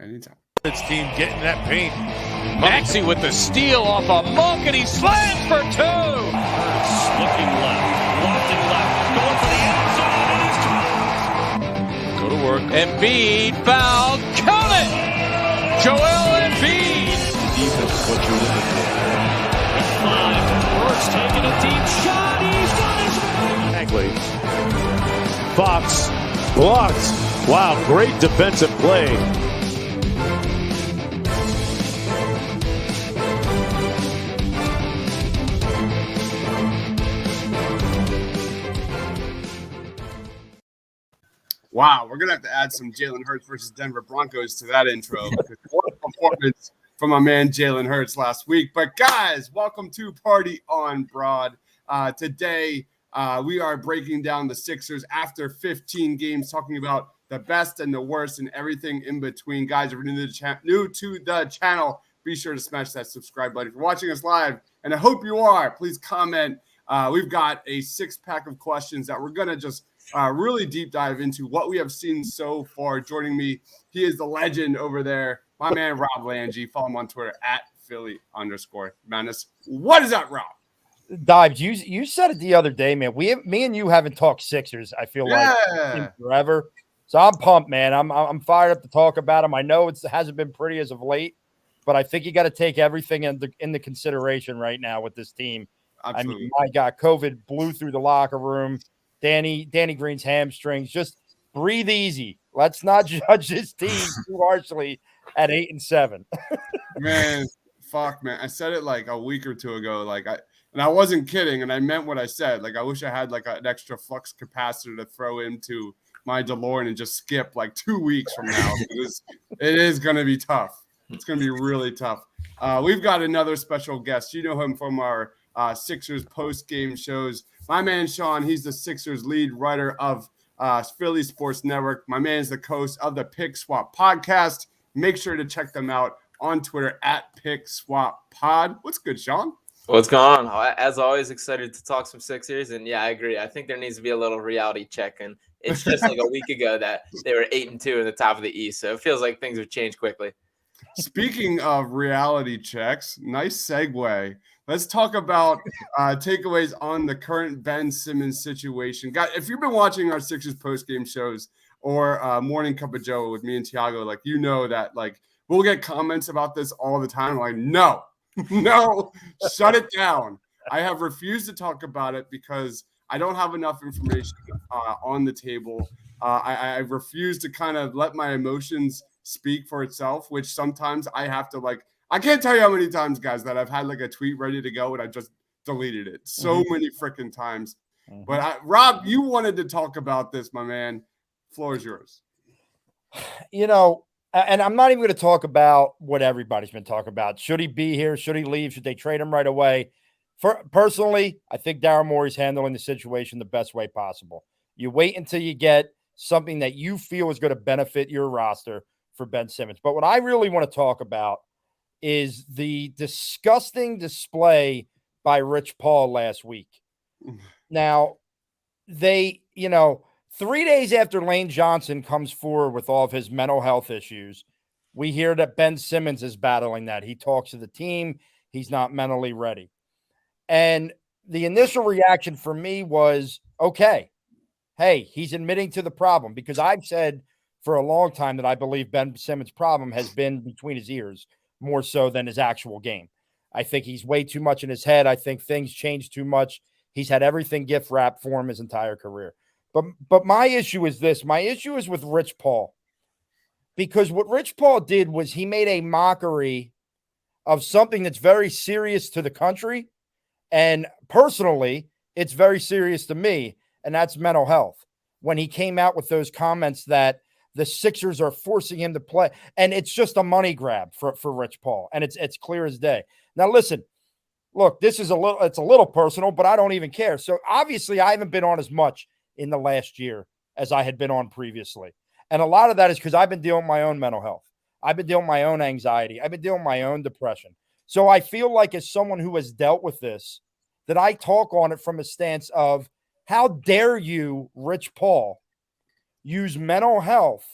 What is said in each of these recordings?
Anytime. This team getting that paint. Maxey with the steal off a Monk, and he slams for two. Hurts looking left, lofting left, going for the end zone, and he's caught. Go to work. Embiid foul. Count it. Joel Embiid. Defense is what you're looking for. With 5, Hurts taking a deep shot. He's got his man. Fox blocked. Wow, great defensive play. Wow, we're going to have to add some Jalen Hurts versus Denver Broncos to that intro. What a performance from my man Jalen Hurts last week. But guys, welcome to Party on Broad. Today, we are breaking down the Sixers after 15 games, talking about the best and the worst and everything in between. Guys, if you're new to the channel, be sure to smash that subscribe button. If you're watching us live, and I hope you are, please comment. We've got a 6-pack of questions that we're going to just really deep dive into what we have seen so far. Joining me, he is the legend over there, my man Rob Lange. Follow him on Twitter at Philly_Madness. What is that, Rob? Dives, you said it the other day, man. Me and you haven't talked Sixers, I feel like, in forever. So I'm pumped, man. I'm fired up to talk about them. I know it hasn't been pretty as of late, but I think you got to take everything into consideration right now with this team. Absolutely. I mean, my God, COVID blew through the locker room. Danny Green's hamstrings. Just breathe easy. Let's not judge this team too harshly at 8-7. Man, fuck, man. I said it like a week or two ago. And I wasn't kidding, and I meant what I said. Like, I wish I had like an extra flux capacitor to throw into my DeLorean and just skip like 2 weeks from now. It is going to be tough. It's going to be really tough. We've got another special guest. You know him from our Sixers post-game shows. My man Sean, he's the Sixers lead writer of Philly Sports Network. My man is the host of the Pick Swap podcast. Make sure to check them out on Twitter at Pick Swap Pod. What's good, Sean? What's going on? As always, excited to talk some Sixers. And yeah, I agree. I think there needs to be a little reality check. And it's just like a week ago that they were 8-2 in the top of the East. So it feels like things have changed quickly. Speaking of reality checks, nice segue. Let's talk about takeaways on the current Ben Simmons situation. Guys, if you've been watching our Sixers post-game shows or Morning Cup of Joe with me and Tiago, like, you know that, like, we'll get comments about this all the time. Like, no, shut it down. I have refused to talk about it because I don't have enough information on the table. I refuse to kind of let my emotions speak for itself, which sometimes I have to, like, I can't tell you how many times, guys, that I've had like a tweet ready to go and I just deleted it so many freaking times. But Rob, you wanted to talk about this, my man. Floor is yours. You know, and I'm not even going to talk about what everybody's been talking about. Should he be here? Should he leave? Should they trade him right away? Personally, I think Daryl Morey's handling the situation the best way possible. You wait until you get something that you feel is going to benefit your roster for Ben Simmons. But what I really want to talk about is the disgusting display by Rich Paul last week. Now, 3 days after Lane Johnson comes forward with all of his mental health issues, we hear that Ben Simmons is battling that. He talks to the team. He's not mentally ready. And the initial reaction for me was, okay, hey, he's admitting to the problem, because I've said for a long time that I believe Ben Simmons' problem has been between his ears, more so than his actual game. I think he's way too much in his head. I think things change too much. He's had everything gift wrapped for him his entire career. But my issue is this. My issue is with Rich Paul. Because what Rich Paul did was he made a mockery of something that's very serious to the country. And personally, it's very serious to me. And that's mental health. When he came out with those comments that the Sixers are forcing him to play. And it's just a money grab for Rich Paul. And it's clear as day. Now, listen, look, it's a little personal, but I don't even care. So obviously I haven't been on as much in the last year as I had been on previously. And a lot of that is because I've been dealing with my own mental health. I've been dealing with my own anxiety. I've been dealing with my own depression. So I feel like, as someone who has dealt with this, that I talk on it from a stance of, how dare you, Rich Paul, use mental health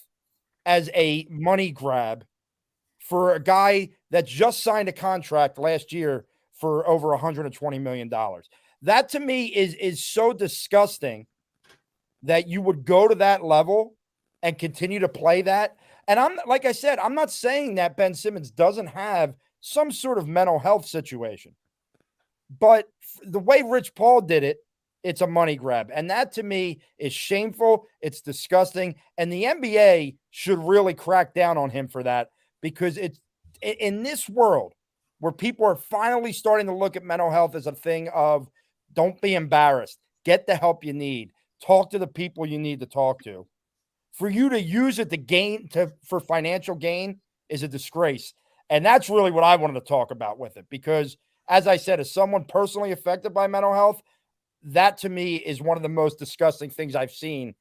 as a money grab for a guy that just signed a contract last year for over $120 million. That to me is so disgusting that you would go to that level and continue to play that. And like I said, I'm not saying that Ben Simmons doesn't have some sort of mental health situation, but the way Rich Paul did it, it's a money grab. And that to me is shameful. It's disgusting. And the NBA should really crack down on him for that, because it's in this world where people are finally starting to look at mental health as a thing of don't be embarrassed, get the help you need, talk to the people you need to talk to. For you to use it to gain for financial gain is a disgrace. And that's really what I wanted to talk about with it, because as I said, as someone personally affected by mental health, that to me is one of the most disgusting things I've seen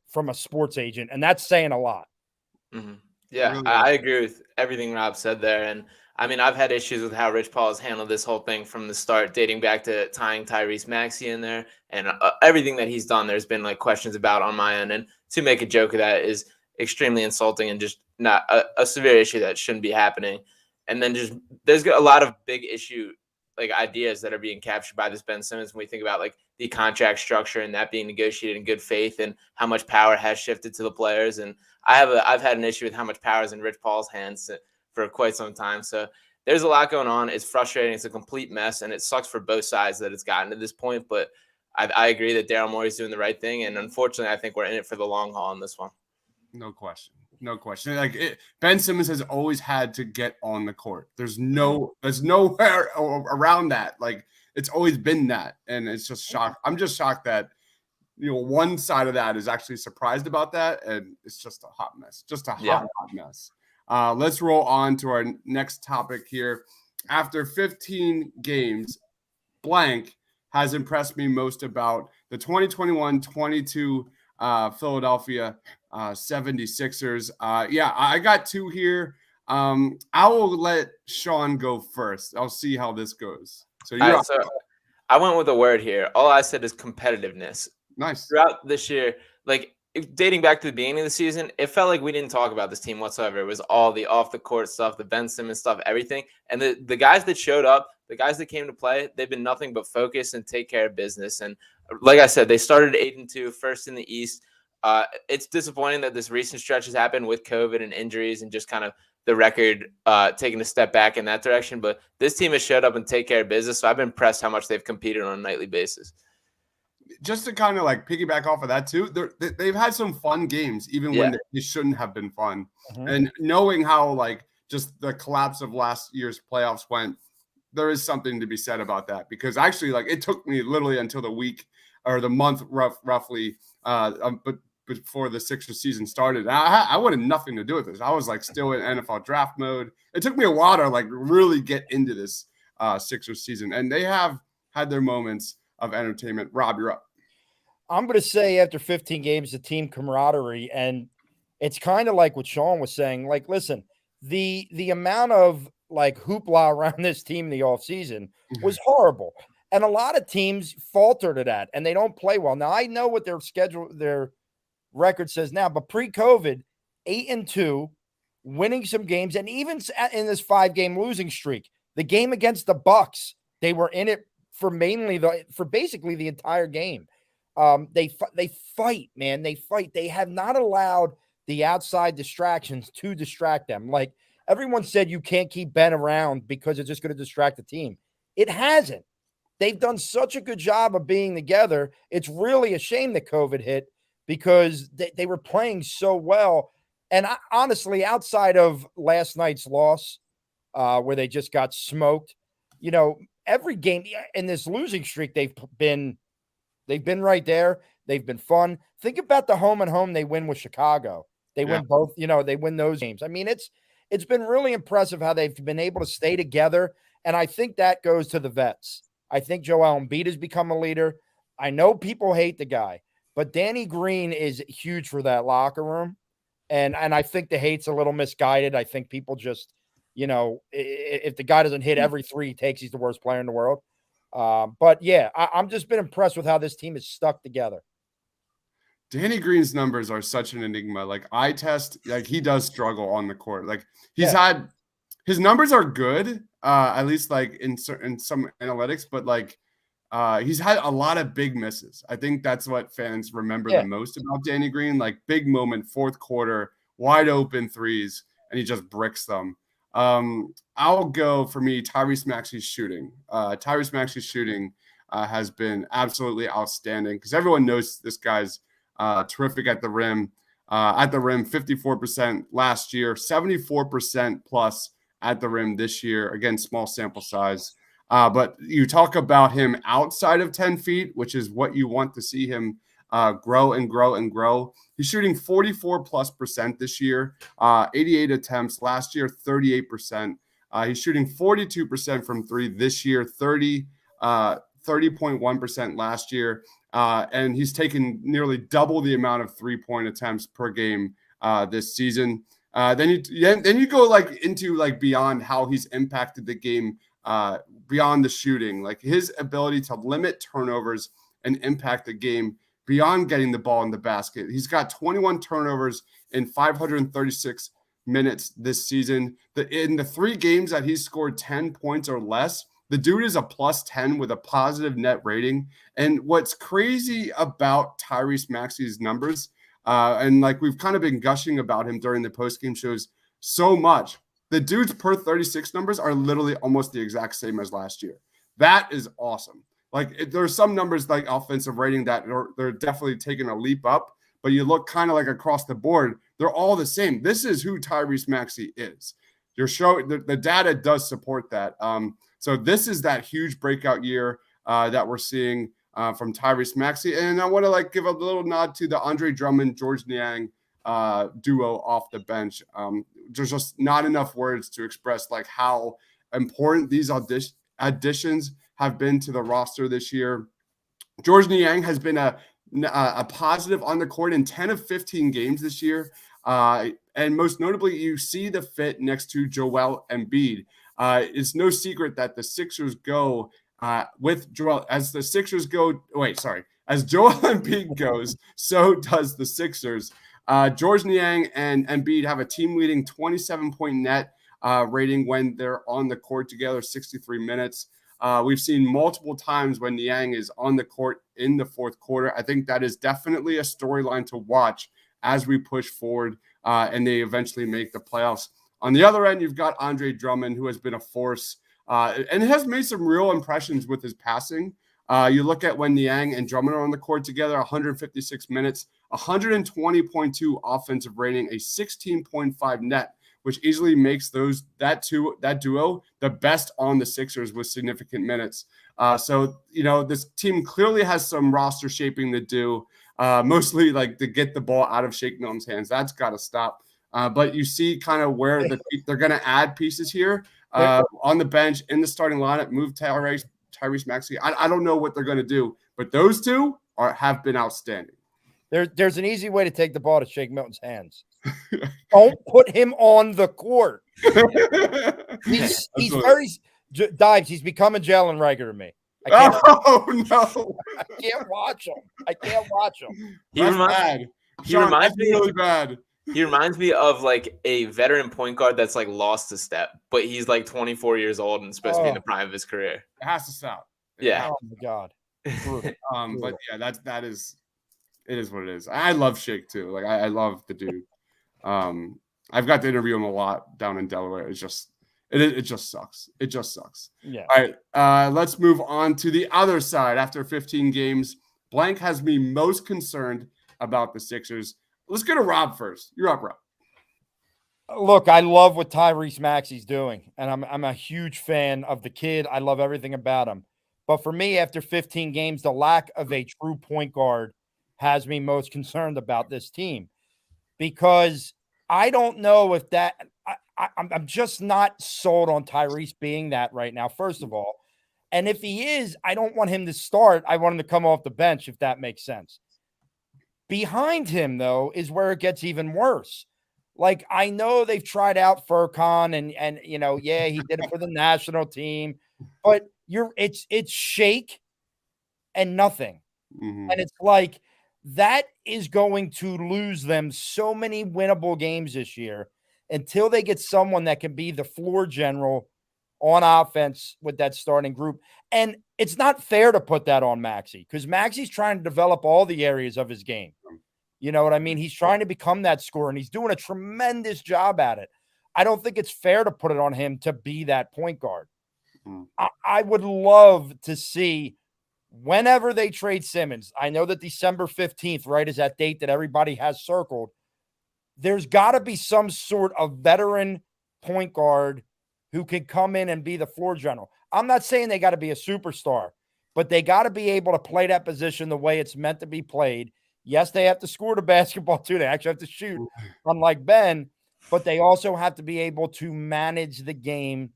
from a sports agent. And that's saying a lot. Mm-hmm. Yeah, really. I agree with everything Rob said there. And I mean, I've had issues with how Rich Paul has handled this whole thing from the start, dating back to tying Tyrese Maxey in there, and everything that he's done. There's been like questions about on my end, and to make a joke of that is extremely insulting and just not a severe issue that shouldn't be happening. And then just there's a lot of big issue like ideas that are being captured by this Ben Simmons when we think about like the contract structure and that being negotiated in good faith and how much power has shifted to the players. And I've had an issue with how much power is in Rich Paul's hands for quite some time. So there's a lot going on. It's frustrating. It's a complete mess, and it sucks for both sides that it's gotten to this point. But I agree that Daryl Morey's doing the right thing, and unfortunately, I think we're in it for the long haul on this one. No question. No question. Ben Simmons has always had to get on the court. There's nowhere around that. Like, it's always been that, and it's just shocked. I'm just shocked that one side of that is actually surprised about that, and it's just a hot mess. Just a hot mess. Let's roll on to our next topic here. After 15 games, blank has impressed me most about the 2021-22 Philadelphia 76ers. I got two here. I will let Sean go first. I'll see how this goes. So I went with a word here. All I said is competitiveness. Nice. Throughout this year, like dating back to the beginning of the season, it felt like we didn't talk about this team whatsoever. It was all the off the court stuff, the Ben Simmons stuff, everything. And the guys that showed up, the guys that came to play, they've been nothing but focus and take care of business. And like I said, they started 8-2, first in the East. It's disappointing that this recent stretch has happened with COVID and injuries and just kind of the record taking a step back in that direction. But this team has showed up and take care of business. So I've been impressed how much they've competed on a nightly basis. Just to kind of like piggyback off of that too, they've had some fun games, even when they shouldn't have been fun. Mm-hmm. And knowing how like just the collapse of last year's playoffs went, there is something to be said about that, because actually like it took me literally until the week or the month roughly, but before the Sixers season started, I wanted nothing to do with this. I was like still in NFL draft mode. It took me a while to like really get into this Sixers season, and they have had their moments of entertainment. Rob, you're up. I'm going to say after 15 games, the team camaraderie, and it's kind of like what Sean was saying. Like, listen, the amount of like hoopla around this team in the offseason was horrible. And a lot of teams faltered at that, and they don't play well. Now, I know what their record says now, but pre-COVID, 8-2, winning some games, and even in this 5-game losing streak, the game against the Bucks, they were in it for basically the entire game. They fight, man. They fight. They have not allowed the outside distractions to distract them. Like everyone said, you can't keep Ben around because it's just going to distract the team. It hasn't. They've done such a good job of being together. It's really a shame that COVID hit, because they were playing so well. And honestly, outside of last night's loss, where they just got smoked, every game in this losing streak, they've been right there. They've been fun. Think about the home and home they win with Chicago. They win both, they win those games. I mean, it's been really impressive how they've been able to stay together. And I think that goes to the vets. I think Joel Embiid has become a leader. I know people hate the guy, but Danny Green is huge for that locker room. And I think the hate's a little misguided. I think people just, if the guy doesn't hit every three he takes, he's the worst player in the world. But yeah, I'm just been impressed with how this team is stuck together. Danny Green's numbers are such an enigma. Like eye test, like he does struggle on the court. Like he's had his numbers are good, at least like in some analytics, but like he's had a lot of big misses. I think that's what fans remember the most about Danny Green, like big moment, fourth quarter, wide open threes, and he just bricks them. I'll go for me, Tyrese Maxey's shooting. Tyrese Maxey's shooting has been absolutely outstanding because everyone knows this guy's terrific at the rim. 54% last year, 74% plus at the rim this year. Again, small sample size. But you talk about him outside of 10 feet, which is what you want to see him grow and grow and grow. He's shooting 44+% this year, 88 attempts. Last year, 38%. He's shooting 42% from three this year, 30.1% last year. And he's taken nearly double the amount of 3-point attempts per game this season. Then you go like into like beyond how he's impacted the game beyond the shooting, like his ability to limit turnovers and impact the game beyond getting the ball in the basket. He's got 21 turnovers in 536 minutes this season. In the 3 games that he's scored 10 points or less, the dude is a +10 with a positive net rating. And what's crazy about Tyrese Maxey's numbers, and like we've kind of been gushing about him during the postgame shows so much, the dude's per 36 numbers are literally almost the exact same as last year. That is awesome. Like there's some numbers like offensive rating that they're definitely taking a leap up, but you look kind of like across the board, they're all the same. This is who Tyrese Maxey is. The data does support that. So this is that huge breakout year that we're seeing from Tyrese Maxey. And I want to like give a little nod to the Andre Drummond, George Niang duo off the bench. There's just not enough words to express like how important these additions have been to the roster this year. George Niang has been a positive on the court in 10 of 15 games this year. And most notably, you see the fit next to Joel Embiid. It's no secret that the Sixers go with Joel. As Joel Embiid goes, so does the Sixers. George Niang and Embiid have a team-leading 27-point net rating when they're on the court together, 63 minutes. We've seen multiple times when Niang is on the court in the fourth quarter. I think that is definitely a storyline to watch as we push forward and they eventually make the playoffs. On the other end, you've got Andre Drummond, who has been a force and has made some real impressions with his passing. You look at when Niang and Drummond are on the court together, 156 minutes, 120.2 offensive rating, a 16.5 net, which easily makes that duo the best on the Sixers with significant minutes. So, this team clearly has some roster shaping to do, mostly like to get the ball out of Shake Milton's hands. That's got to stop. But you see kind of where they're going to add pieces here on the bench, in the starting lineup, move Tyrese Maxey. I don't know what they're going to do, but those two have been outstanding. There's an easy way to take the ball to Shake Milton's hands. Don't put him on the court. He's very Dives. He's becoming Jalen Reagor to me. Oh no! I can't watch him. He reminds me really bad. He reminds me of like a veteran point guard that's like lost a step, but he's like 24 years old and supposed to be in the prime of his career. It has to stop. Yeah. Oh my God. But yeah, it is what it is. I love Shake too. Like I love the dude. I've got to interview him a lot down in Delaware. It just sucks. It just sucks. Yeah. All right. Let's move on to the other side. After 15 games, blank has me most concerned about the Sixers. Let's go to Rob first. You're up, Rob. Look, I love what Tyrese Maxey's doing, and I'm a huge fan of the kid. I love everything about him. But for me, after 15 games, the lack of a true point guard has me most concerned about this team, because I don't know if that I'm just not sold on Tyrese being that right now, first of all. And if he is, I don't want him to start. I want him to come off the bench, if that makes sense. Behind him, though, is where it gets even worse. Like, I know they've tried out Furkan and he did it for the national team, but it's Shake and nothing. Mm-hmm. And it's like that is going to lose them so many winnable games this year until they get someone that can be the floor general on offense with that starting group. And it's not fair to put that on Maxey because Maxey's trying to develop all the areas of his game. You know what I mean? He's trying to become that scorer, and he's doing a tremendous job at it. I don't think it's fair to put it on him to be that point guard. I would love to see whenever they trade Simmons. I know that December 15th, right, is that date that everybody has circled. There's got to be some sort of veteran point guard who can come in and be the floor general. I'm not saying they got to be a superstar, but they got to be able to play that position the way it's meant to be played. Yes, they have to score the basketball too. They actually have to shoot, unlike Ben, but they also have to be able to manage the game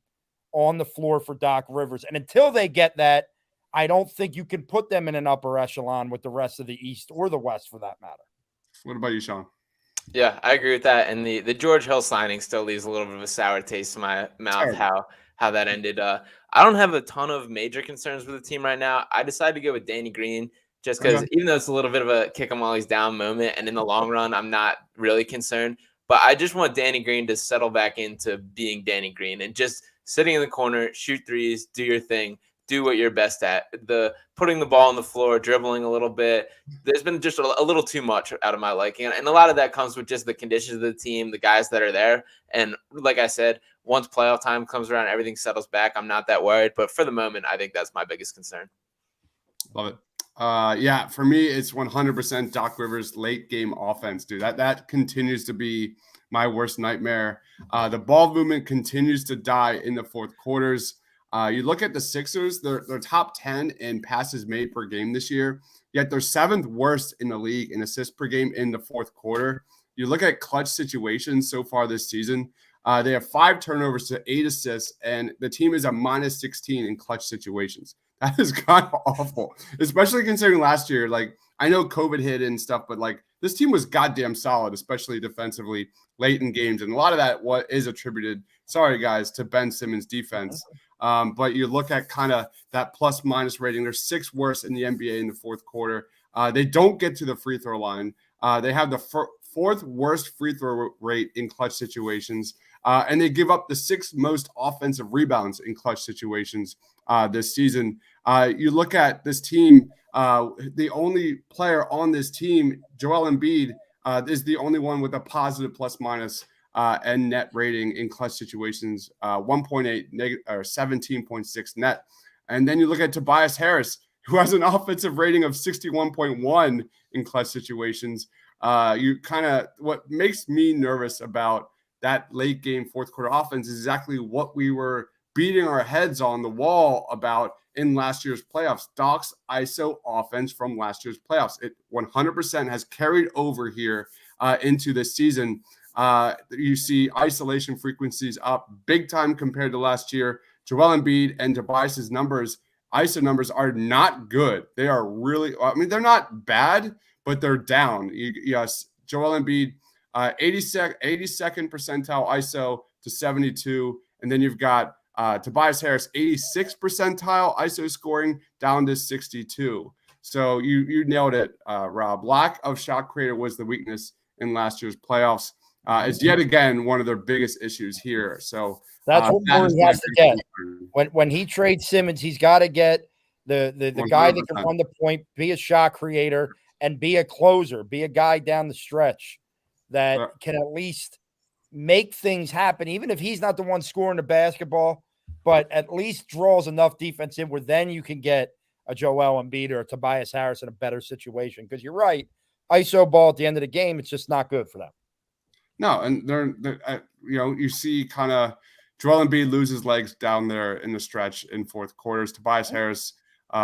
on the floor for Doc Rivers. And until they get that, I don't think you can put them in an upper echelon with the rest of the East or the West for that matter. What about you, Sean? Yeah, I agree with that. And the George Hill signing still leaves a little bit of a sour taste in my mouth, how that ended. I don't have a ton of major concerns with the team right now. I decided to go with Danny Green just because even though it's a little bit of a kick him while he's down moment, and in the long run, I'm not really concerned. But I just want Danny Green to settle back into being Danny Green and just sitting in the corner, shoot threes, do your thing. Do what you're best at. The putting the ball on the floor, dribbling a little bit. There's been just a little too much out of my liking. And a lot of that comes with just the conditions of the team, the guys that are there. And like I said, once playoff time comes around, everything settles back. I'm not that worried. But for the moment, I think that's my biggest concern. Love it. Yeah, for me, it's 100% Doc Rivers' late game offense, dude. That continues to be my worst nightmare. The ball movement continues to die in the fourth quarters. You look at the Sixers, they're top 10 in passes made per game this year, yet they're 7th worst in the league in assists per game in the fourth quarter. You look at clutch situations so far this season, they have 5 turnovers to 8 assists, and the team is a minus 16 in clutch situations. That is kind of awful, especially considering last year. Like, I know COVID hit and stuff, but like this team was goddamn solid, especially defensively late in games. And a lot of that is attributed, sorry guys, to Ben Simmons' defense. But you look at kind of that plus minus rating. They're 6th worst in the NBA in the fourth quarter. They don't get to the free throw line. They have the 4th worst free throw rate in clutch situations. And they give up the 6th most offensive rebounds in clutch situations this season. You look at this team, the only player on this team, Joel Embiid, is the only one with a positive plus minus and net rating in clutch situations, 1.8 or 17.6 net. And then you look at Tobias Harris, who has an offensive rating of 61.1 in clutch situations. What makes me nervous about that late game fourth quarter offense is exactly what we were beating our heads on the wall about in last year's playoffs. Doc's ISO offense from last year's playoffs. It 100% has carried over here into this season. You see isolation frequencies up big time compared to last year. Joel Embiid and Tobias's numbers, ISO numbers, are not good. They are really, I mean, they're not bad, but they're down. Yes, Joel Embiid, 82nd percentile ISO to 72. And then you've got Tobias Harris, 86th percentile ISO scoring down to 62. So you nailed it, Rob. Lack of shot creator was the weakness in last year's playoffs. Is yet again one of their biggest issues here. So that's what Morey has to get. When he trades Simmons, he's got to get the guy that can run the point, be a shot creator, and be a closer, be a guy down the stretch that can at least make things happen, even if he's not the one scoring the basketball, but at least draws enough defense in where then you can get a Joel Embiid or a Tobias Harris in a better situation. Because you're right, ISO ball at the end of the game, it's just not good for them. No, and they're you see kind of Joel Embiid loses legs down there in the stretch in fourth quarters. Tobias Harris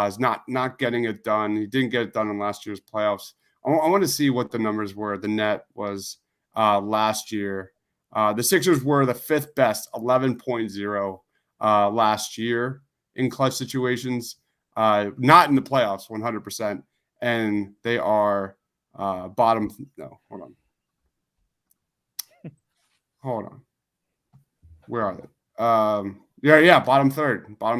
is not getting it done. He didn't get it done in last year's playoffs. I want to see what the numbers were. The net was last year. The Sixers were the 5th best, 11.0 last year in clutch situations. Not in the playoffs, 100%. And they are bottom. No, hold on. Hold on. Where are they? Bottom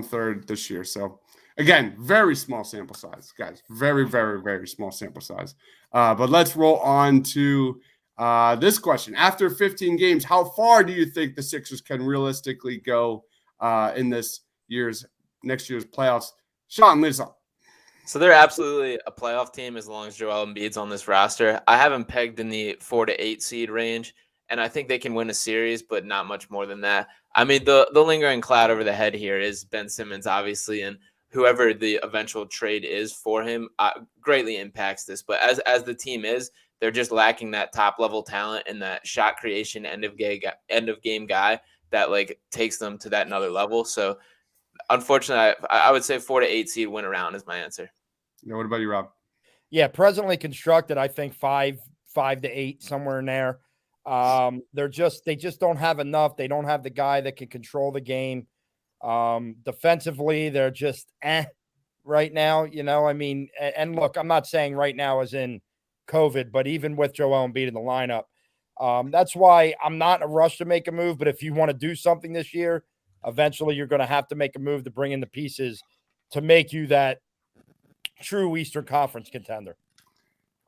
third this year. So again, very small sample size, guys. Very, very, very small sample size. But let's roll on to This question: after 15 games, how far do you think the Sixers can realistically go in next year's playoffs? Sean, lead us on. So they're absolutely a playoff team as long as Joel Embiid's on this roster. I have them pegged in the 4 to 8 seed range, and I think they can win a series, but not much more than that. I mean, the lingering cloud over the head here is Ben Simmons, obviously, and whoever the eventual trade is for him greatly impacts this. But as the team is, they're just lacking that top level talent and that shot creation end of game guy that like takes them to that another level. So unfortunately, I would say 4 to 8 seed win around is my answer. Yeah, what about you, Rob? Yeah, presently constructed, I think 5 to 8, somewhere in there. They just don't have enough. They don't have the guy that can control the game. Defensively, they're just right now. I mean, and look, I'm not saying right now as in COVID, but even with Joel Embiid in the lineup, that's why I'm not in a rush to make a move. But if you want to do something this year, eventually you're going to have to make a move to bring in the pieces to make you that true Eastern Conference contender.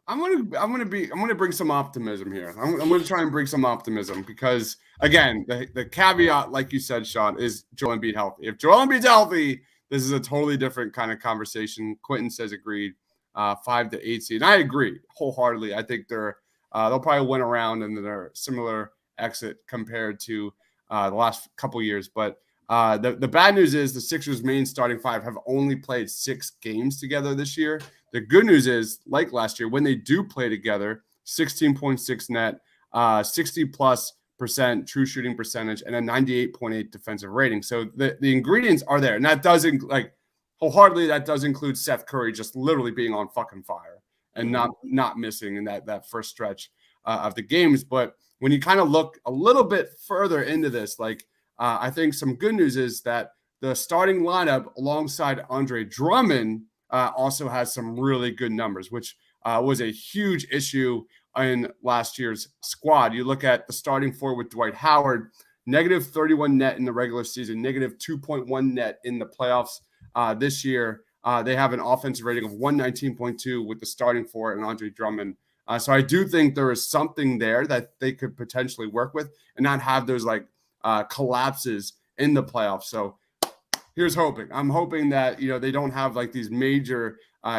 I'm gonna bring some optimism here. I'm gonna try and bring some optimism because again, the caveat, like you said, Sean, is Joel Embiid healthy. If Joel Embiid's healthy, this is a totally different kind of conversation. Quentin says agreed. 5 to 8 seed. And I agree wholeheartedly. I think they'll probably win around and they're similar exit compared to the last couple years. But the bad news is the Sixers' main starting five have only played 6 games together this year. The good news is, like last year, when they do play together, 16.6 net, 60+% true shooting percentage, and a 98.8 defensive rating. So the ingredients are there. And that doesn't wholeheartedly, that does include Seth Curry just literally being on fucking fire and not missing in that first stretch of the games. But when you kind of look a little bit further into this, I think some good news is that the starting lineup alongside Andre Drummond also has some really good numbers, which was a huge issue in last year's squad. You look at the starting four with Dwight Howard, negative 31 net in the regular season, negative 2.1 net in the playoffs. This year, they have an offensive rating of 119.2 with the starting four and Andre Drummond. So I do think there is something there that they could potentially work with and not have those collapses in the playoffs. So here's hoping. I'm hoping that they don't have these major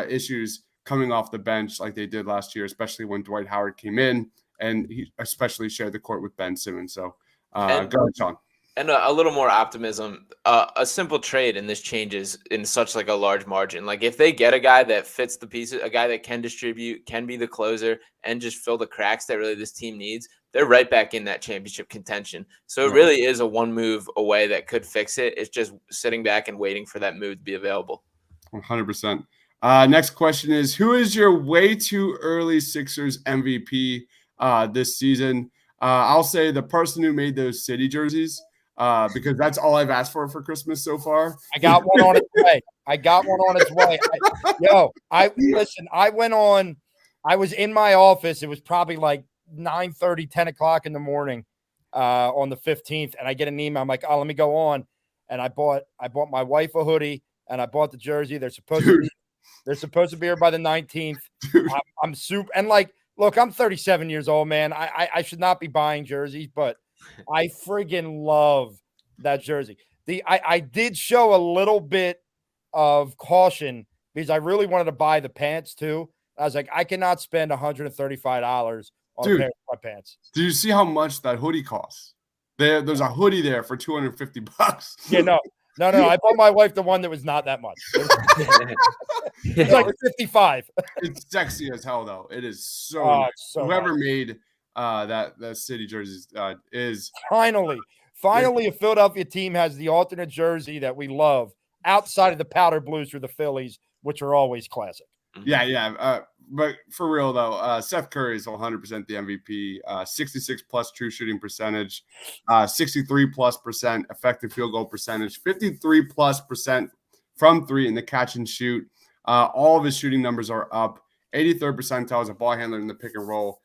issues coming off the bench like they did last year, especially when Dwight Howard came in and he especially shared the court with Ben Simmons. So go ahead, Sean. And a little more optimism. A simple trade, and this changes in such a large margin. If they get a guy that fits the pieces, a guy that can distribute, can be the closer, and just fill the cracks that really this team needs, they're right back in that championship contention. So it really is a one move away that could fix it. It's just sitting back and waiting for that move to be available. 100%. Next question is, who is your way too early Sixers MVP this season? I'll say the person who made those City jerseys. Because that's all I've asked for Christmas so far. I got one on its way. I was in my office. It was probably 9:30, 10 o'clock in the morning on the 15th. And I get an email. I'm like, oh, let me go on. And I bought my wife a hoodie and I bought the jersey. They're supposed to be here by the 19th. I'm super. And look, I'm 37 years old, man. I should not be buying jerseys, but I friggin' love that jersey. I did show a little bit of caution because I really wanted to buy the pants too. I was like, I cannot spend $135 on a pair of sweatpants. Do you see how much that hoodie costs? There's a hoodie there for $250. Yeah, no. I bought my wife the one that was not that much. It's like 55. It's sexy as hell, though. It is so nice. Whoever made that City jerseys is finally a Philadelphia team has the alternate jersey that we love outside of the powder blues for the Phillies, which are always classic. Yeah. But for real though, Seth Curry is 100% the MVP. 66 plus true shooting percentage, 63 plus % effective field goal percentage, 53 plus % from three in the catch and shoot. All of his shooting numbers are up. 83rd percentile as a ball handler in the pick and roll.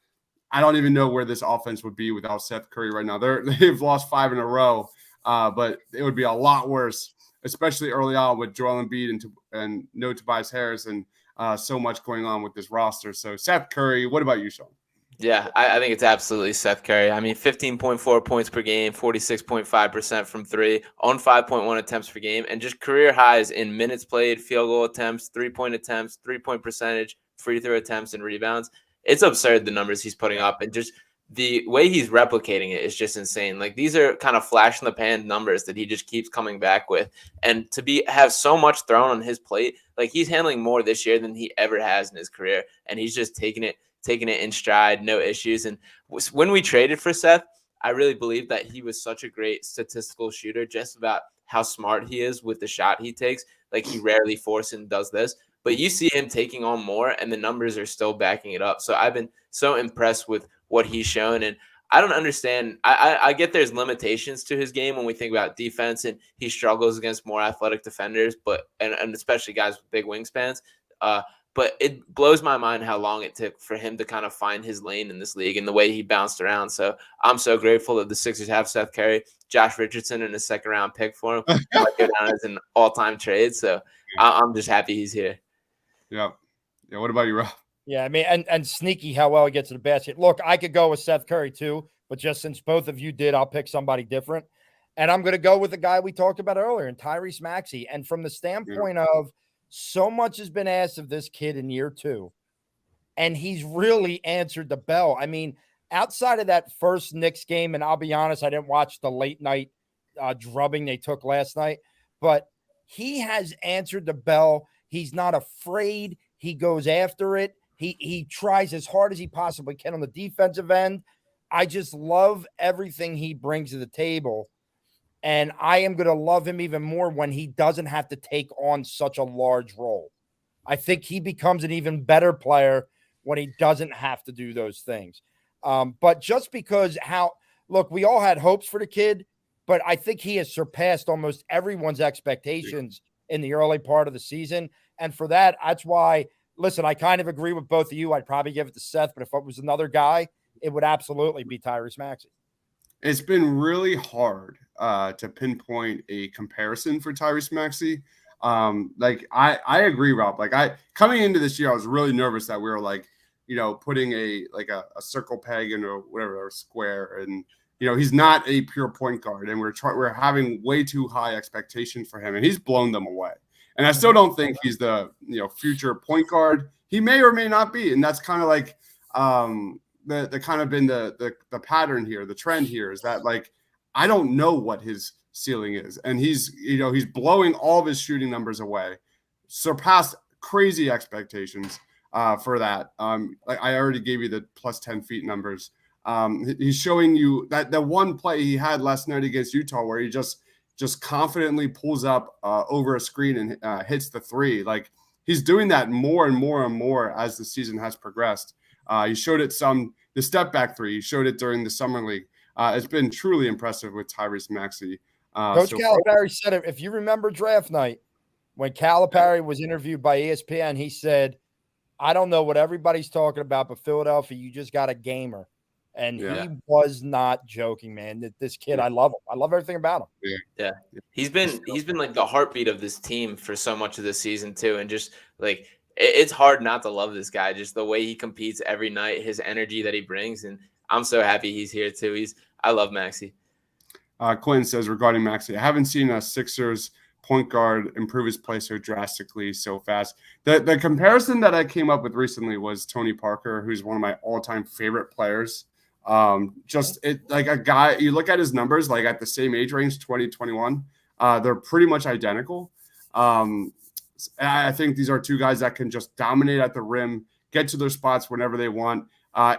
I don't even know where this offense would be without Seth Curry right now. They've lost 5 in a row, but it would be a lot worse, especially early on with Joel Embiid and no Tobias Harris and so much going on with this roster. So Seth Curry, what about you, Sean? Yeah, I think it's absolutely Seth Curry. I mean, 15.4 points per game, 46.5% from three, on 5.1 attempts per game, and just career highs in minutes played, field goal attempts, 3-point attempts, 3-point percentage, free throw attempts, and rebounds. It's absurd the numbers he's putting up, and just the way he's replicating it is just insane. Like, these are kind of flash in the pan numbers that he just keeps coming back with, and to have so much thrown on his plate, like he's handling more this year than he ever has in his career, and he's just taking it in stride, no issues. And when we traded for Seth, I really believe that he was such a great statistical shooter, just about how smart he is with the shot he takes. Like, he rarely forces and does this, but you see him taking on more, and the numbers are still backing it up. So I've been so impressed with what he's shown. And I don't understand. I get there's limitations to his game when we think about defense, and he struggles against more athletic defenders, but and especially guys with big wingspans. But it blows my mind how long it took for him to kind of find his lane in this league and the way he bounced around. So I'm so grateful that the Sixers have Seth Curry, Josh Richardson, and a second-round pick for him. He might go down as an all-time trade. So I'm just happy he's here. Yeah. Yeah. What about you, Rob? Yeah, I mean, and sneaky how well he gets to the basket. Look, I could go with Seth Curry too, but just since both of you did, I'll pick somebody different. And I'm going to go with the guy we talked about earlier, and Tyrese Maxey. And from the standpoint of so much has been asked of this kid in year 2, and he's really answered the bell. I mean, outside of that first Knicks game, and I'll be honest, I didn't watch the late night drubbing they took last night, but he has answered the bell. He's not afraid. He goes after it. He tries as hard as he possibly can on the defensive end. I just love everything he brings to the table. And I am going to love him even more when he doesn't have to take on such a large role. I think he becomes an even better player when he doesn't have to do those things. But just because look, we all had hopes for the kid, but I think he has surpassed almost everyone's expectations in the early part of the season. And for that, that's why, listen, I kind of agree with both of you. I'd probably give it to Seth, but if it was another guy, it would absolutely be Tyrese Maxey. It's been really hard to pinpoint a comparison for Tyrese Maxey. Like I agree, Rob. Like coming into this year, I was really nervous that we were like, putting a circle peg in a square, and he's not a pure point guard, and we're having way too high expectations for him, and he's blown them away. And I still don't think he's the future point guard. He may or may not be, and that's kind of like the kind of been the pattern here. The trend here is that, like, I don't know what his ceiling is, and he's blowing all of his shooting numbers away, surpassed crazy expectations for that. Like I already gave you the plus 10 feet numbers. He's showing you that the one play he had last night against Utah where he just confidently pulls up over a screen and hits the three. Like, he's doing that more and more and more as the season has progressed. He showed it the step back three. He showed it during the summer league. It's been truly impressive with Tyrese Maxey. Coach Calipari said it. If you remember draft night, when Calipari was interviewed by ESPN, he said, I don't know what everybody's talking about, but Philadelphia, you just got a gamer. And he was not joking, man. This kid, I love him. I love everything about him. Yeah. He's been like the heartbeat of this team for so much of this season too. And just like, it's hard not to love this guy. Just the way he competes every night, his energy that he brings. And I'm so happy he's here too. I love Maxey. Quinn says regarding Maxey, I haven't seen a Sixers point guard improve his play so drastically so fast. The comparison that I came up with recently was Tony Parker, who's one of my all-time favorite players. Like a guy, you look at his numbers, like at the same age range, 2021, they're pretty much identical. I think these are two guys that can just dominate at the rim, get to their spots whenever they want.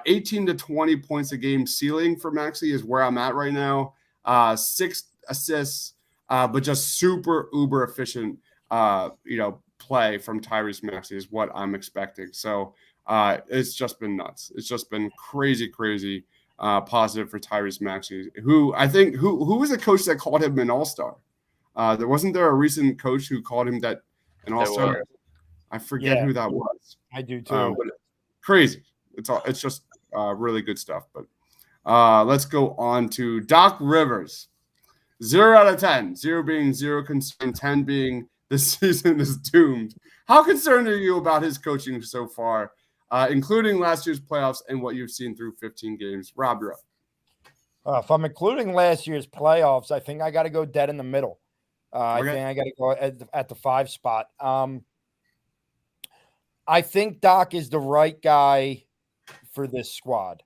18 to 20 points a game ceiling for Maxey is where I'm at right now. 6 assists, but just super uber efficient, play from Tyrese Maxey is what I'm expecting. So it's just been nuts. It's just been crazy positive for Tyrese Maxey, who I think who was the coach that called him an all-star? Wasn't there a recent coach who called him that an all-star? I forget who that was. I do too. But crazy. It's just really good stuff. But let's go on to Doc Rivers. 0 out of 10. 0 being zero concern, 10 being the season is doomed. How concerned are you about his coaching so far? including last year's playoffs and what you've seen through 15 games. Rob, you're up. If I'm including last year's playoffs, I think I got to go dead in the middle. I think I got to go at the 5 spot. I think Doc is the right guy for this squad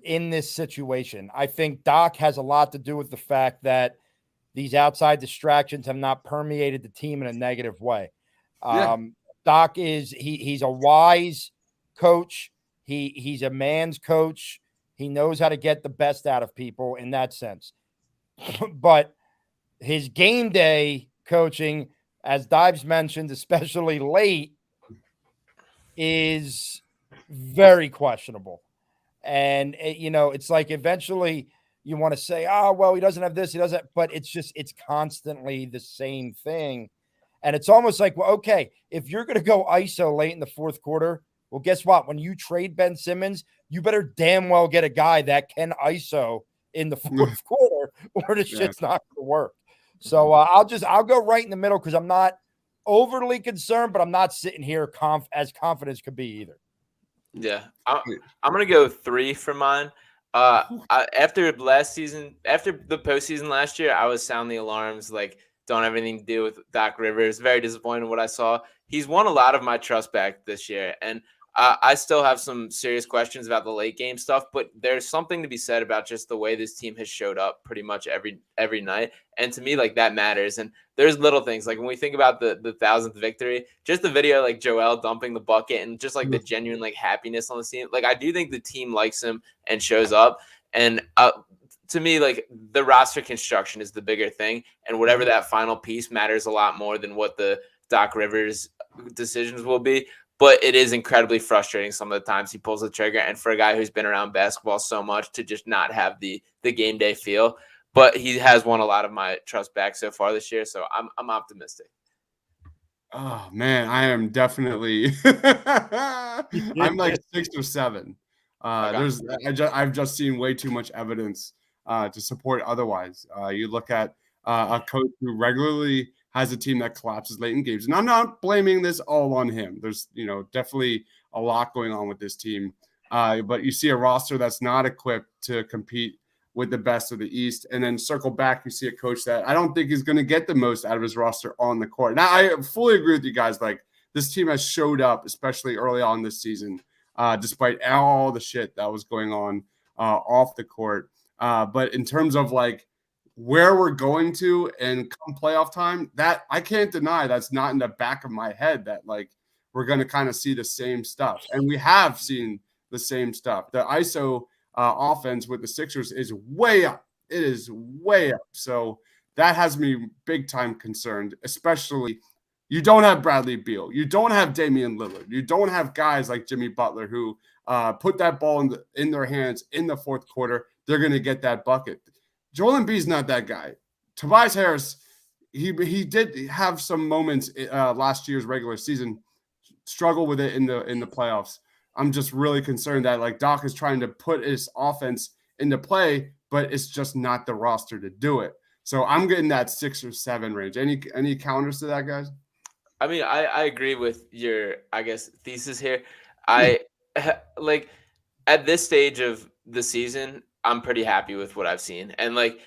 in this situation. I think Doc has a lot to do with the fact that these outside distractions have not permeated the team in a negative way. Doc he's a wise coach. He's a man's coach. He knows how to get the best out of people in that sense. But his game day coaching, as Dives mentioned, especially late, is very questionable. And, it's like eventually you want to say, oh, well, he doesn't have this, he doesn't, but it's constantly the same thing. And it's almost like, well, okay, if you're going to go ISO late in the fourth quarter, well, guess what? When you trade Ben Simmons, you better damn well get a guy that can ISO in the fourth quarter, or the shit's not going to work. So I'll go right in the middle because I'm not overly concerned, but I'm not sitting here as confident as could be either. Yeah, I'm gonna go 3 for mine. After last season, after the postseason last year, I was sounding the alarms. Like, don't have anything to do with Doc Rivers. Very disappointed in what I saw. He's won a lot of my trust back this year, and I still have some serious questions about the late game stuff. But there's something to be said about just the way this team has showed up pretty much every night, and to me, like, that matters. And there's little things like when we think about the 1,000th victory, just the video like Joel dumping the bucket and just like the genuine like happiness on the team. Like, I do think the team likes him and shows up. And to me, like, the roster construction is the bigger thing, and whatever that final piece matters a lot more than what the Doc Rivers decisions will be. But it is incredibly frustrating some of the times he pulls the trigger, and for a guy who's been around basketball so much to just not have the game day feel. But he has won a lot of my trust back so far this year, so I'm optimistic. Oh man, I am definitely I'm like 6 or 7. I've just seen way too much evidence to support otherwise. You look at a coach who regularly has a team that collapses late in games, and I'm not blaming this all on him. There's definitely a lot going on with this team, but you see a roster that's not equipped to compete with the best of the East, and then circle back, you see a coach that I don't think is going to get the most out of his roster on the court. Now, I fully agree with you guys. Like, this team has showed up, especially early on this season, despite all the shit that was going on off the court. But in terms of like where we're going to and come playoff time, that I can't deny that's not in the back of my head that like we're going to kind of see the same stuff. And we have seen the same stuff. The ISO offense with the Sixers is way up. It is way up. So that has me big time concerned, especially you don't have Bradley Beal. You don't have Damian Lillard. You don't have guys like Jimmy Butler who put that ball in their hands in the fourth quarter. They're going to get that bucket. Joel Embiid's not that guy. Tobias Harris, he did have some moments last year's regular season, struggle with it in the playoffs. I'm just really concerned that like Doc is trying to put his offense into play, but it's just not the roster to do it. So I'm getting that 6 or 7 range. Any counters to that, guys? I mean, I agree with your, I guess, thesis here. I like at this stage of the season, I'm pretty happy with what I've seen. And like,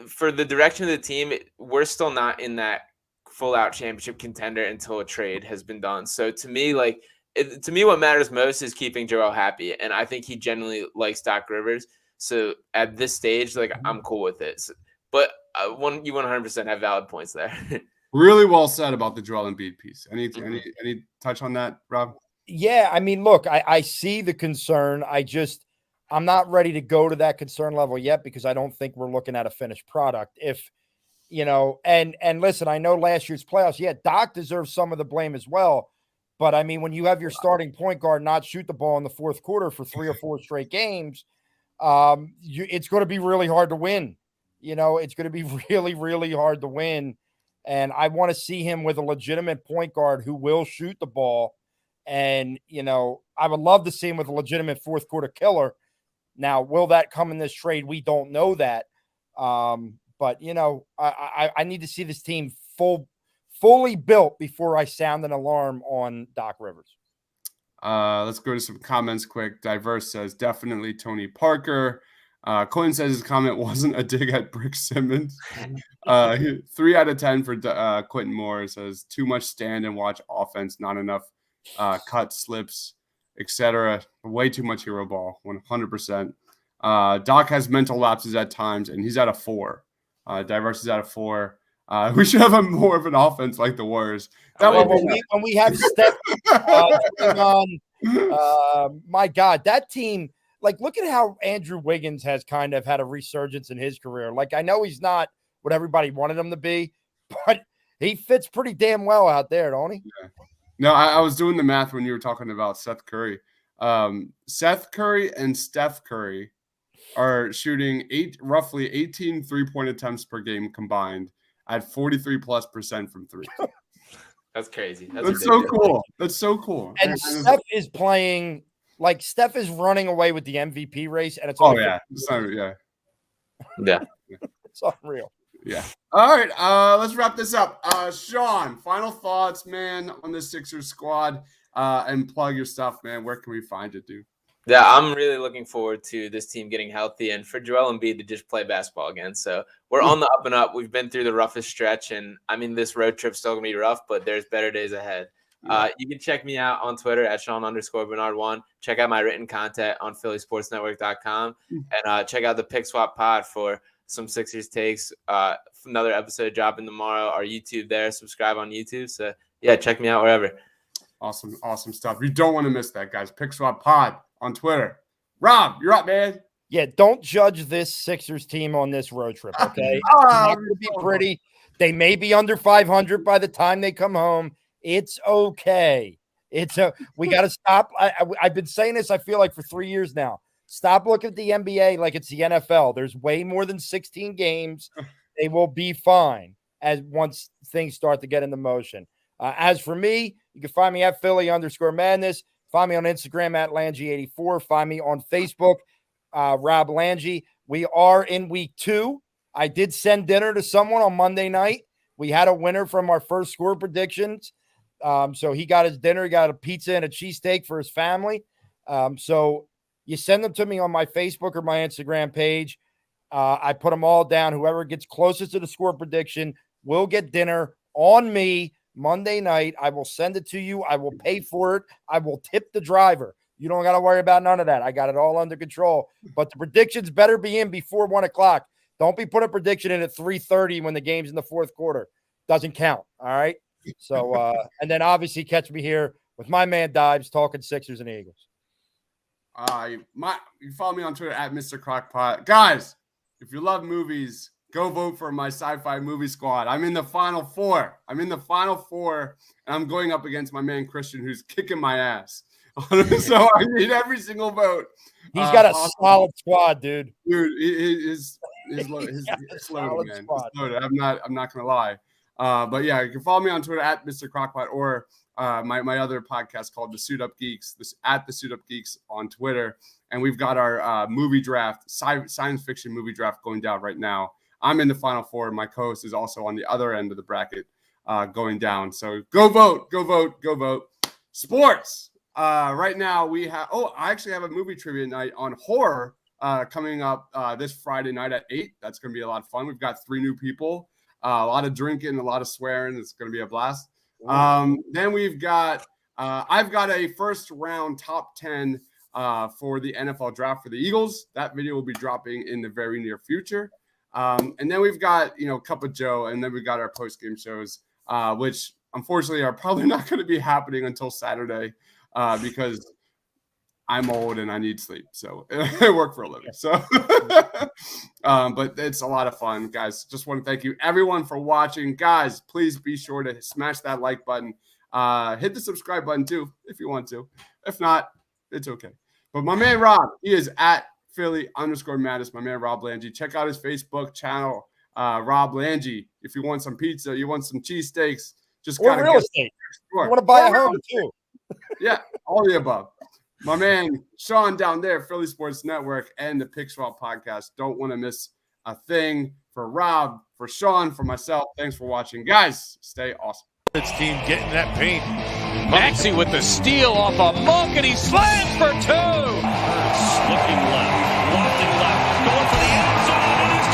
for the direction of the team, we're still not in that full out championship contender until a trade has been done. So to me, like, to me, what matters most is keeping Joel happy. And I think he genuinely likes Doc Rivers. So at this stage, like, I'm cool with it. So, but you 100% have valid points there. Really well said about the Joel Embiid piece. Any touch on that, Rob? Yeah, I mean, look, I see the concern. I'm not ready to go to that concern level yet because I don't think we're looking at a finished product. If, and listen, I know last year's playoffs, Doc deserves some of the blame as well. But I mean, when you have your starting point guard not shoot the ball in the fourth quarter for 3 or 4 straight games, it's going to be really hard to win. It's going to be really, really hard to win. And I want to see him with a legitimate point guard who will shoot the ball. And, I would love to see him with a legitimate fourth quarter killer. Now, will that come in this trade? We don't know that. But, I need to see this team fully built before I sound an alarm on Doc Rivers. Let's go to some comments quick. Diverse says definitely Tony Parker. Quinn says his comment wasn't a dig at Brick Simmons. 3 out of 10 for Quentin Moore. Says too much stand and watch offense, not enough cut slips, etc. Way too much hero ball. 100%. Doc has mental lapses at times, and he's at a 4. Diverse is at a 4. We should have more of an offense like the Warriors. When we have Steph on, my God, that team. Like, look at how Andrew Wiggins has kind of had a resurgence in his career. Like, I know he's not what everybody wanted him to be, but he fits pretty damn well out there, don't he? Yeah. No, I was doing the math when you were talking about Seth Curry. Seth Curry and Steph Curry are shooting roughly 18 3-point attempts per game combined at 43+% from 3. That's crazy. That's so cool. That's so cool. And Steph is playing. Like, Steph is running away with the MVP race, and it's yeah. It's unreal. Yeah. All right. Let's wrap this up. Sean, final thoughts, man, on the Sixers squad, and plug your stuff, man. Where can we find it, dude? Yeah, I'm really looking forward to this team getting healthy and for Joel Embiid to just play basketball again. So we're on the up and up. We've been through the roughest stretch, and I mean, this road trip's still gonna be rough, but there's better days ahead. You can check me out on Twitter at Sean_Bernard1. Check out my written content on PhillySportsNetwork.com, and check out the Pick Swap Pod for some Sixers takes. Another episode dropping tomorrow. Our YouTube there. Subscribe on YouTube. So yeah, check me out wherever. Awesome stuff. You don't want to miss that, guys. Pick Swap Pod on Twitter. Rob, you're up, man. Yeah, don't judge this Sixers team on this road trip, okay? It's not going to be pretty. They may be under 500 by the time they come home. It's okay. We got to stop. I've been saying this, I feel like, for 3 years now. Stop looking at the NBA like it's the NFL. There's way more than 16 games. They will be fine once things start to get into motion. As for me, you can find me at Philly_Madness. Find me on Instagram at Langy84. Find me on Facebook, Rob Langy. We are in week 2. I did send dinner to someone on Monday night. We had a winner from our first score predictions. So he got his dinner. He got a pizza and a cheesesteak for his family. So you send them to me on my Facebook or my Instagram page. I put them all down. Whoever gets closest to the score prediction will get dinner on me Monday night. I will send it to you. I will pay for it. I will tip the driver. You don't got to worry about none of that. I got it all under control. But the predictions better be in before 1 o'clock. Don't be putting a prediction in at 3:30 when the game's in the fourth quarter. Doesn't count. All right. So, and then obviously catch me here with my man Dives talking Sixers and Eagles. You follow me on Twitter at Mr. Crockpot. Guys, if you love movies, go vote for my sci-fi movie squad. I'm in the final 4. And I'm going up against my man Christian, who's kicking my ass. So I need every single vote. He's got a solid squad, dude. Dude, his loaded, man. It's loaded. I'm not gonna lie. But yeah, you can follow me on Twitter at Mr. Crockpot or my other podcast called The Suit Up Geeks, at The Suit Up Geeks on Twitter. And we've got our movie draft, science fiction movie draft going down right now. I'm in the final 4. My co-host is also on the other end of the bracket going down. So go vote. Sports. Right now we have, I actually have a movie trivia night on horror coming up this Friday night at 8. That's going to be a lot of fun. We've got 3 new people, a lot of drinking, a lot of swearing. It's going to be a blast. Then we've got, I've got a first round top 10 for the NFL draft for the Eagles. That video will be dropping in the very near future. And then we've got, Cup of Joe, and then we've got our post-game shows, which unfortunately are probably not going to be happening until Saturday because I'm old and I need sleep. So I work for a living. So, but it's a lot of fun, guys. Just want to thank you everyone for watching. Guys, please be sure to smash that like button. Hit the subscribe button too, if you want to. If not, it's okay. But my man Rob, he is at Philly_Madness, my man Rob Langy. Check out his Facebook channel, Rob Langy. If you want some pizza, you want some cheesesteaks, just or real estate. You want to buy a home too. Yeah, all the above. My man Sean down there, Philly Sports Network, and the Pick Swap Podcast. Don't want to miss a thing. For Rob, for Sean, for myself, thanks for watching. Guys, stay awesome. This team getting that paint. Maxey with the steal off a Monk, and he slams for 2. Hurts looking left, lofting left, going for the end zone, and he's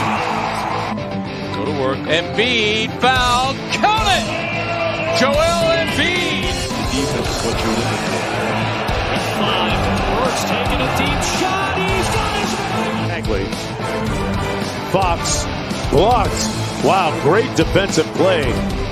Go to work. Embiid fouled. Count it! Joel Embiid. defense is what you're looking for. At 5, Hurts taking a deep shot. He's got his Maxey. Fox blocked. Wow, great defensive play.